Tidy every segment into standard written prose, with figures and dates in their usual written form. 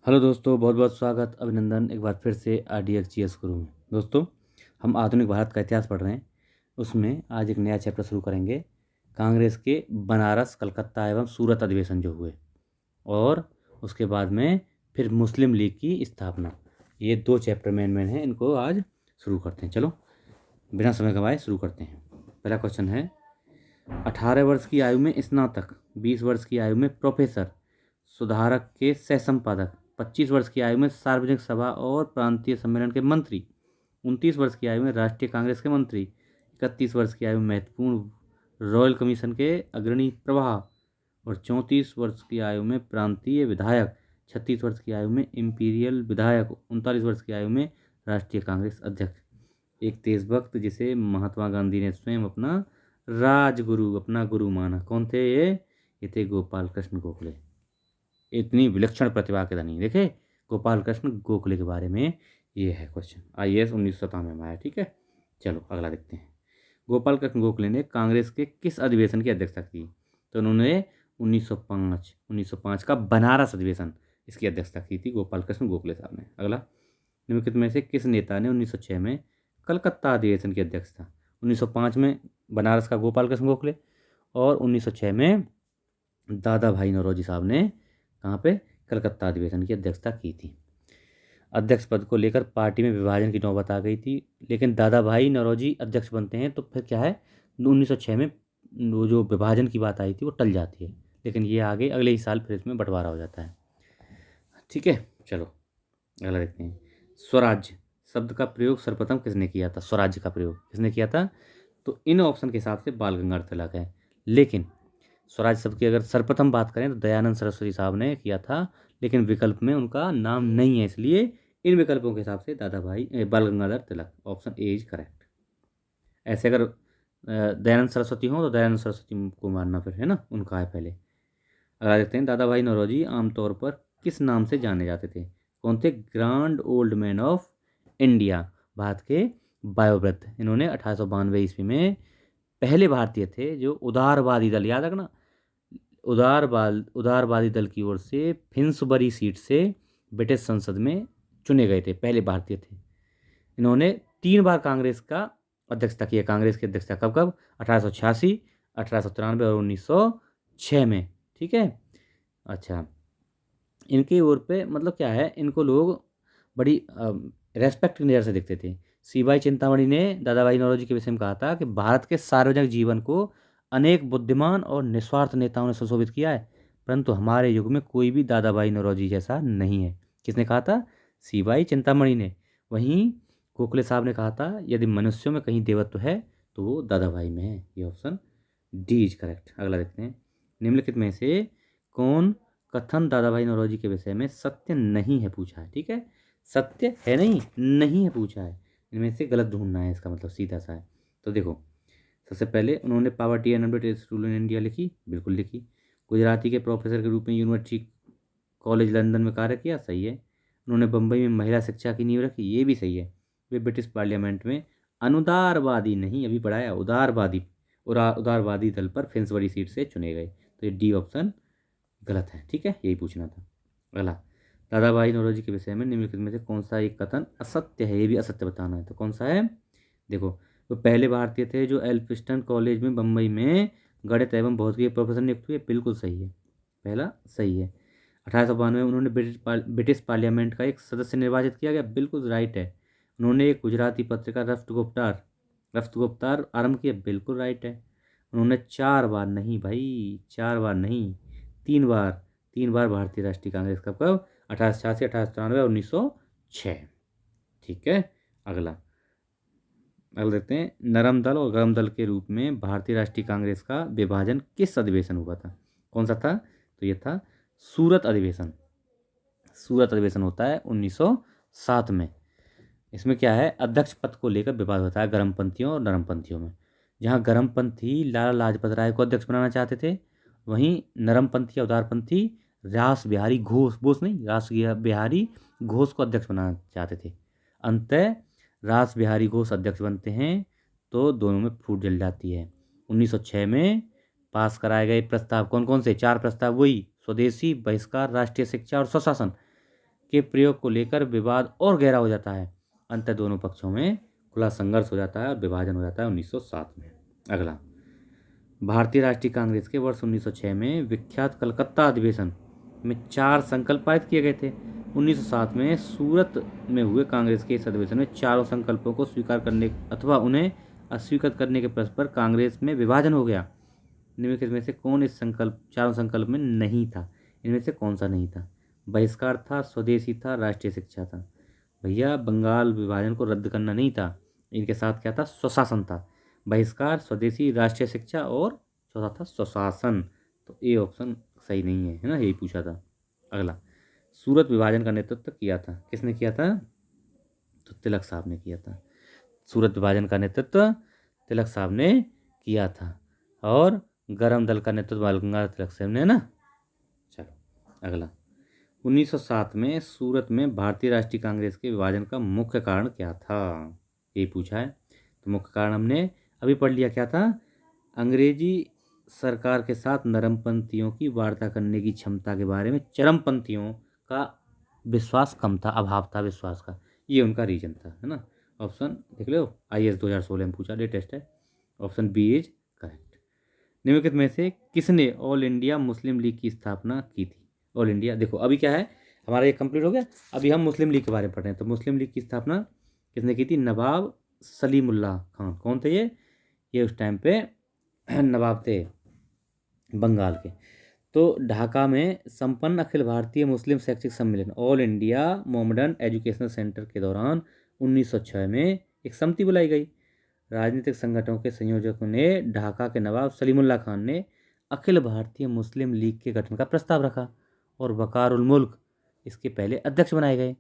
Hello दोस्तों, बहुत बहुत स्वागत, अभिनंदन एक बार फिर से RDXGS गुरु में। दोस्तों, हम आधुनिक भारत का इतिहास पढ़ रहे हैं। उसमें आज एक नया चैप्टर शुरू करेंगे। कांग्रेस के बनारस, कलकत्ता एवं सूरत अधिवेशन जो हुए, और उसके बाद में फिर मुस्लिम लीग की स्थापना। ये दो चैप्टर मेन हैं, इनको आज शुरू करते हैं। चलो बिना समय गंवाए शुरू करते हैं। पहला क्वेश्चन है, 18 वर्ष की आयु में स्नातक, 20 वर्ष की आयु में प्रोफेसर, सुधारक के सह संपादक, 25 वर्ष की आयु में सार्वजनिक सभा और प्रांतीय सम्मेलन के मंत्री, 29 वर्ष की आयु में राष्ट्रीय कांग्रेस के मंत्री, 31 वर्ष की आयु में महत्वपूर्ण रॉयल कमीशन के अग्रणी प्रवाह, और 34 वर्ष की आयु में प्रांतीय विधायक, 36 वर्ष की आयु में इम्पीरियल विधायक, 39 वर्ष की आयु में राष्ट्रीय कांग्रेस अध्यक्ष। एक देशभक्त जिसे महात्मा गांधी ने स्वयं अपना राजगुरु, अपना गुरु माना। कौन थे ये थे गोपाल कृष्ण गोखले। इतनी विलक्षण प्रतिभा के धनी। देखे गोपाल कृष्ण गोखले के बारे में ये है क्वेश्चन। IAS 1997 में आया। ठीक है, चलो अगला देखते हैं। गोपाल कृष्ण गोखले ने कांग्रेस के किस अधिवेशन की अध्यक्षता की? तो उन्होंने 1905 का बनारस अधिवेशन, इसकी अध्यक्षता की थी गोपाल कृष्ण गोखले साहब ने। अगला, निम्नलिखित में से किस नेता ने 1906 में कलकत्ता अधिवेशन की अध्यक्षता? 1905 में बनारस का गोपाल कृष्ण गोखले, और 1906 में दादा भाई नौरोजी साहब ने कहाँ पे? कलकत्ता अधिवेशन की अध्यक्षता की थी। अध्यक्ष पद को लेकर पार्टी में विभाजन की नौबत आ गई थी, लेकिन दादा भाई नौरोजी अध्यक्ष बनते हैं तो फिर क्या है, 1906 में वो जो विभाजन की बात आई थी वो टल जाती है, लेकिन ये आगे अगले ही साल फिर इसमें बंटवारा हो जाता है। ठीक है, चलो अगला देखते हैं। स्वराज्य शब्द का प्रयोग सर्वप्रथम किसने किया था? स्वराज्य का प्रयोग किसने किया था? तो इन ऑप्शन के हिसाब से बाल गंगाधर तिलक है, लेकिन स्वराज शब्द की अगर सर्वप्रथम बात करें तो दयानंद सरस्वती साहब ने किया था, लेकिन विकल्प में उनका नाम नहीं है, इसलिए इन विकल्पों के हिसाब से दादा भाई बाल Gangadhar Tilak, option A is correct. ऐसे अगर दयानंद सरस्वती हो तो दयानंद सरस्वती को मानना फिर, है ना, उनका है पहले। अगला देखते हैं, दादा भाई नौरोजी आमतौर पर किस नाम से जाने जाते थे? कौन थे? Grand old man of India, Bharat के वायोवृद्ध। इन्होंने 1892 ईस्वी में पहले भारतीय थे जो उदारवादी दल, याद रखना, उदारवादी दल की ओर से फिंसबरी सीट से ब्रिटिश संसद में चुने गए थे, पहले भारतीय थे। इन्होंने 3 बार कांग्रेस का अध्यक्षता किया। कांग्रेस की अध्यक्षता कब कब? 1886, 1893 और 1906 में। ठीक है, अच्छा, इनकी ओर पे मतलब क्या है, इनको लोग बड़ी रेस्पेक्ट की नज़र से देखते थे। सीबाई चिंतामणि ने दादा भाई नौरोजी के विषय में कहा था कि भारत के सार्वजनिक जीवन को अनेक बुद्धिमान और निस्वार्थ नेताओं ने सुशोभित किया है, परंतु हमारे युग में कोई भी दादा भाई नौरोजी जैसा नहीं है। किसने कहा था? सीबाई चिंतामणि ने। वहीं गोखले साहब ने कहा था, यदि मनुष्यों में कहीं देवत्व है तो वो दादा भाई में है। ये ऑप्शन डी इज करेक्ट। अगला देखते हैं, निम्नलिखित में से कौन कथन दादा भाई नौरोजी के विषय में सत्य नहीं है पूछा है? ठीक है, सत्य है नहीं, नहीं है पूछा है, इनमें से गलत ढूंढना है, इसका मतलब सीधा सा है। तो देखो, सबसे पहले उन्होंने poverty and British rule in India लिखी, बिल्कुल लिखी। गुजराती के प्रोफेसर के रूप में यूनिवर्सिटी कॉलेज लंदन में कार्य किया, सही है। उन्होंने बम्बई में महिला शिक्षा की नींव रखी, ये भी सही है। वे ब्रिटिश पार्लियामेंट में अनुदारवादी नहीं, अभी पढ़ाया, उदारवादी दल पर फिंसबरी सीट से चुने गए। तो ये डी ऑप्शन गलत है। ठीक है, यही पूछना था। अगला, दादा भाई नौरोजी के विषय में निम्नलिखित में से कौन सा एक कथन असत्य है? ये भी असत्य बताना है, तो कौन सा है? देखो, वो पहले भारतीय थे जो एल्फिस्टन कॉलेज में बम्बई में गणित एवं भौतिकी के प्रोफेसर नियुक्त हुए, बिल्कुल सही है, पहला सही है। 1892 में उन्होंने ब्रिटिश पार्लियामेंट का एक सदस्य निर्वाचित किया गया, बिल्कुल राइट है। उन्होंने एक गुजराती पत्रिका रफ्तगुप्तार आरंभ किया, बिल्कुल राइट है। उन्होंने 4 बार नहीं भाई, 4 बार नहीं, 3 बार, 3 बार भारतीय राष्ट्रीय कांग्रेस का कब? 1886, 1893 और 1906। ठीक है, अगला अगला देखते हैं, नरम दल और गरम दल के रूप में भारतीय राष्ट्रीय कांग्रेस का विभाजन किस अधिवेशन हुआ था? कौन सा था? तो ये था सूरत अधिवेशन। सूरत अधिवेशन होता है 1907 में। इसमें क्या है, अध्यक्ष पद को लेकर विवाद होता है गर्मपंथियों और नरमपंथियों में। जहाँ गर्मपंथी लाला लाजपत राय को अध्यक्ष बनाना चाहते थे, वहीं नरमपंथी या उदारपंथी रास बिहारी घोष, बोस नहीं, रास बिहारी घोष को अध्यक्ष बनाना चाहते थे। अंततः रास बिहारी घोष अध्यक्ष बनते हैं, तो दोनों में फूट जल जाती है। 1906 में पास कराए गए प्रस्ताव कौन कौन से? 4 प्रस्ताव, वही स्वदेशी, बहिष्कार, राष्ट्रीय शिक्षा और स्वशासन। के प्रयोग को लेकर विवाद और गहरा हो जाता है। अंततः दोनों पक्षों में खुला संघर्ष हो जाता है और विभाजन हो जाता है 1907 में। अगला, भारतीय राष्ट्रीय कांग्रेस के वर्ष 1906 में विख्यात कलकत्ता अधिवेशन में 4 संकल्प पारित किए गए थे। 1907 में सूरत में हुए कांग्रेस के इस अधिवेशन में चारों संकल्पों को स्वीकार करने अथवा उन्हें अस्वीकार करने के प्रश्न पर कांग्रेस में विभाजन हो गया। निम्नलिखित में से कौन इस चारों संकल्प में नहीं था? इनमें से कौन सा नहीं था? बहिष्कार था, स्वदेशी था, राष्ट्रीय शिक्षा था। भैया, बंगाल विभाजन को रद्द करना नहीं था, इनके साथ क्या था? स्वशासन था। बहिष्कार, स्वदेशी, राष्ट्रीय शिक्षा और चौथा था स्वशासन। तो ए ऑप्शन सही नहीं है ना, यही पूछा था। अगला, सूरत विभाजन का नेतृत्व किया था, किसने किया था? तो तिलक साहब ने किया था। सूरत विभाजन का नेतृत्व तिलक साहब ने किया था। और गरम दल का नेतृत्व बाल गंगाधर तिलक साहब ने, ना। चलो अगला, 1907 में सूरत में भारतीय राष्ट्रीय कांग्रेस के विभाजन का मुख्य कारण क्या था? ये पूछा है। तो मुख्य कारण हमने अभी पढ़ लिया, क्या था? अंग्रेजी सरकार के साथ नरमपंथियों की वार्ता करने की क्षमता के बारे में चरमपंथियों का विश्वास कम था, अभाव था विश्वास का। ये उनका रीजन था, है ना। ऑप्शन देख लो, IAS 2016 में पूछा, लेटेस्ट है। Option B is correct. निम्नलिखित में से किसने ऑल इंडिया मुस्लिम लीग की स्थापना की थी? ऑल इंडिया, देखो अभी क्या है, हमारा ये कंप्लीट हो गया, अभी हम मुस्लिम लीग के बारे में पढ़ रहे हैं। तो मुस्लिम लीग की स्थापना किसने की थी? नवाब सलीमुल्लाह खान। कौन थे ये उस टाइम पे नवाब थे बंगाल के। तो ढाका में संपन्न अखिल भारतीय मुस्लिम शैक्षिक सम्मेलन all India Mohammedan educational centre के दौरान 1906 में एक समिति बुलाई गई। राजनीतिक संगठनों के संयोजकों ने ढाका के नवाब सलीमुल्लाह खान ने अखिल भारतीय मुस्लिम लीग के गठन का प्रस्ताव रखा और वकार उल मुल्क इसके पहले अध्यक्ष बनाए गए।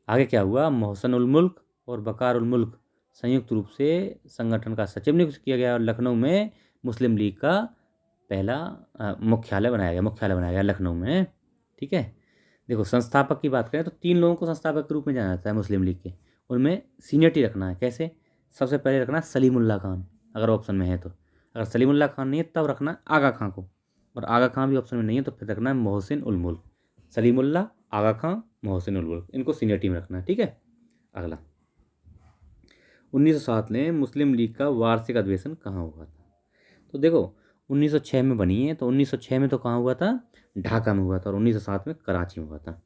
आगे क्या हुआ? मोहसन उल मुल्क और वकार उल मुल्क संयुक्त रूप से संगठन का सचिव नियुक्त किया गया और लखनऊ में मुस्लिम लीग का पहला मुख्यालय बनाया गया लखनऊ में। ठीक है, देखो संस्थापक की बात करें तो 3 लोगों को संस्थापक के रूप में जाना जाता है मुस्लिम लीग के। उनमें सीनियरिटी रखना है, कैसे? सबसे पहले रखना है सलीमुल्लाह खान, अगर ऑप्शन में है तो। अगर सलीमुल्लाह खान नहीं है तब रखना है आगा खां को, और आगा खां भी ऑप्शन में नहीं है तो फिर रखना है मोहसिन उल मुल्क। सलीमुल्लाह, आगा खां, मोहसिन उल मुल्क, इनको सीनियरिटी में रखना है। ठीक है, अगला, 1907 में मुस्लिम लीग का वार्षिक अधिवेशन कहाँ हुआ था? तो देखो 1906 में बनी है, तो 1906 में तो कहाँ हुआ था? ढाका में हुआ था। और 1907 में कराची में हुआ था।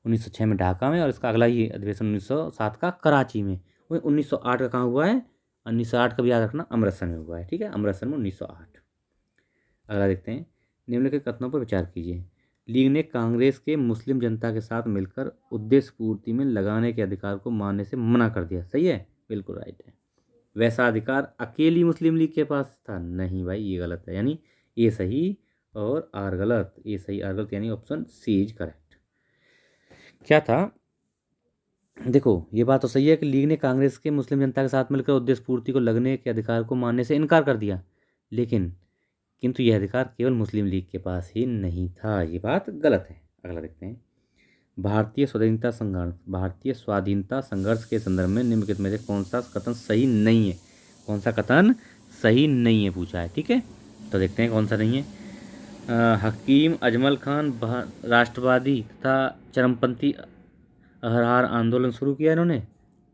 1906 में ढाका में, और इसका अगला ही अधिवेशन 1907 का कराची में। वही 1908 का कहाँ हुआ है? 1908 का भी याद रखना, अमृतसर में हुआ है। ठीक है, अमृतसर में 1908। अगला देखते हैं, निम्नलिखित कथनों पर विचार कीजिए। लीग ने कांग्रेस के मुस्लिम जनता के साथ मिलकर उद्देश्य पूर्ति में लगाने के अधिकार को मानने से मना कर दिया। सही है, बिल्कुल राइट है। वैसा अधिकार अकेली मुस्लिम लीग के पास था? नहीं भाई, ये गलत है, यानी ए सही और आर गलत। ए सही आर गलत, यानी ऑप्शन सी इज करेक्ट। क्या था? देखो ये बात तो सही है कि लीग ने कांग्रेस के मुस्लिम जनता के साथ मिलकर उद्देश्य पूर्ति को लगने के अधिकार को मानने से इनकार कर दिया, लेकिन किंतु यह अधिकार केवल मुस्लिम लीग के पास ही नहीं था। ये बात गलत है। अगला देखते हैं, भारतीय स्वाधीनता संघर्ष के संदर्भ में निम्नलिखित में से कौन सा कथन सही नहीं है? कौन सा कथन सही नहीं है पूछा है। ठीक है, तो देखते हैं कौन सा नहीं है। हकीम अजमल खान राष्ट्रवादी तथा चरमपंथी अहरहार आंदोलन शुरू किया इन्होंने,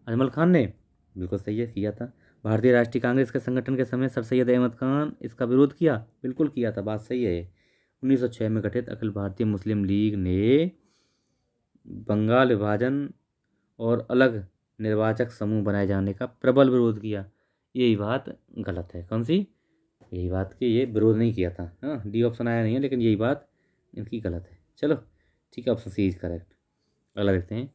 अजमल खान ने। बिल्कुल सही है, किया था। भारतीय राष्ट्रीय कांग्रेस के संगठन के समय सर सैयद अहमद खान इसका विरोध किया, बिल्कुल किया था, बात सही है। 1906 में गठित अखिल भारतीय मुस्लिम लीग ने बंगाल विभाजन और अलग निर्वाचक समूह बनाए जाने का प्रबल विरोध किया। यही बात गलत है। कौन सी? यही बात कि ये विरोध नहीं किया था। हाँ, डी ऑप्शन आया नहीं है, लेकिन यही बात इनकी गलत है। चलो ठीक है, ऑप्शन सी इज करेक्ट। अगला देखते हैं,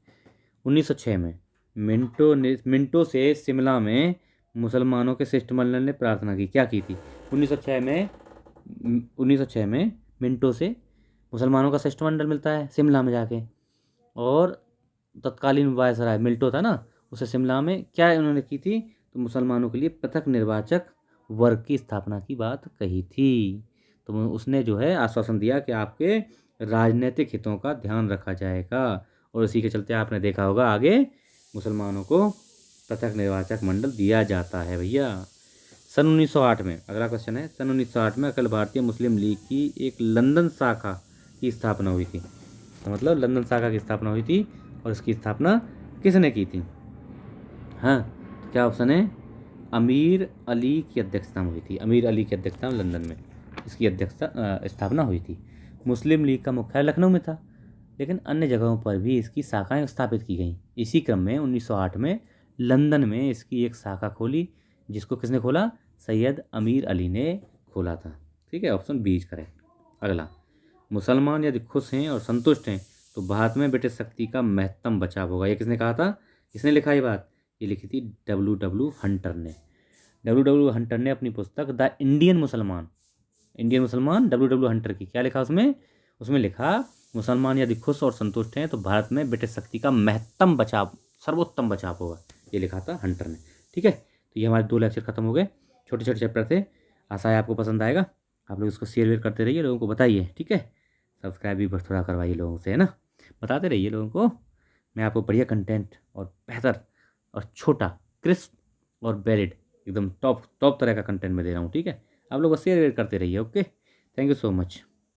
1906 में मिंटो से शिमला में मुसलमानों के शिष्टमंडल ने प्रार्थना की। क्या की थी 1906 में? 1906 में मिंटो से मुसलमानों का शिष्टमंडल मिलता है शिमला में जाके, और तत्कालीन वायसराय मिल्टो था ना, उसे शिमला में क्या उन्होंने की थी? तो मुसलमानों के लिए पृथक निर्वाचक वर्ग की स्थापना की बात कही थी। तो उसने जो है आश्वासन दिया कि आपके राजनीतिक हितों का ध्यान रखा जाएगा, और इसी के चलते आपने देखा होगा आगे मुसलमानों को पृथक निर्वाचक मंडल दिया जाता है भैया। सन 1908 में, अगला क्वेश्चन है, सन 1908 में अखिल भारतीय मुस्लिम लीग की एक लंदन शाखा की स्थापना हुई थी। तो मतलब लंदन शाखा की स्थापना हुई थी और इसकी स्थापना किसने की थी? हाँ, तो क्या ऑप्शन है? अमीर अली की अध्यक्षता में हुई थी। अमीर अली की अध्यक्षता में लंदन में इसकी अध्यक्षता स्थापना हुई थी। मुस्लिम लीग का मुख्यालय लखनऊ में था, लेकिन अन्य जगहों पर भी इसकी शाखाएं स्थापित की गईं। इसी क्रम में 1908 में लंदन में इसकी एक शाखा खोली, जिसको किसने खोला? सैयद अमीर अली ने खोला था। ठीक है, ऑप्शन बी इज करेक्ट। अगला, मुसलमान यदि खुश हैं और संतुष्ट हैं तो भारत में ब्रिटिश शक्ति का महत्तम बचाव होगा। ये किसने कहा था? किसने लिखा ये बात? ये लिखी थी डब्ल्यू हंटर ने। हंटर ने अपनी पुस्तक द इंडियन मुसलमान हंटर की क्या लिखा उसमें? उसमें लिखा, मुसलमान यदि खुश और संतुष्ट हैं तो भारत में ब्रिटिश शक्ति का महत्तम बचाव, सर्वोत्तम बचाव होगा। ये लिखा था हंटर ने। ठीक है, तो ये हमारे 2 लेक्चर खत्म हो गए। छोटे छोटे चैप्टर थे। आशा है आपको पसंद आएगा। आप लोग इसको शेयर करते रहिए, लोगों को बताइए। ठीक है, सब्सक्राइब भी थोड़ा करवाइए लोगों से, है ना। बताते रहिए लोगों को। मैं आपको बढ़िया कंटेंट और बेहतर और छोटा, क्रिस्प और वैलिड, एकदम टॉप तरह का कंटेंट में दे रहा हूँ। ठीक है, आप लोग बस शेयर करते रहिए। Okay, thank you so much.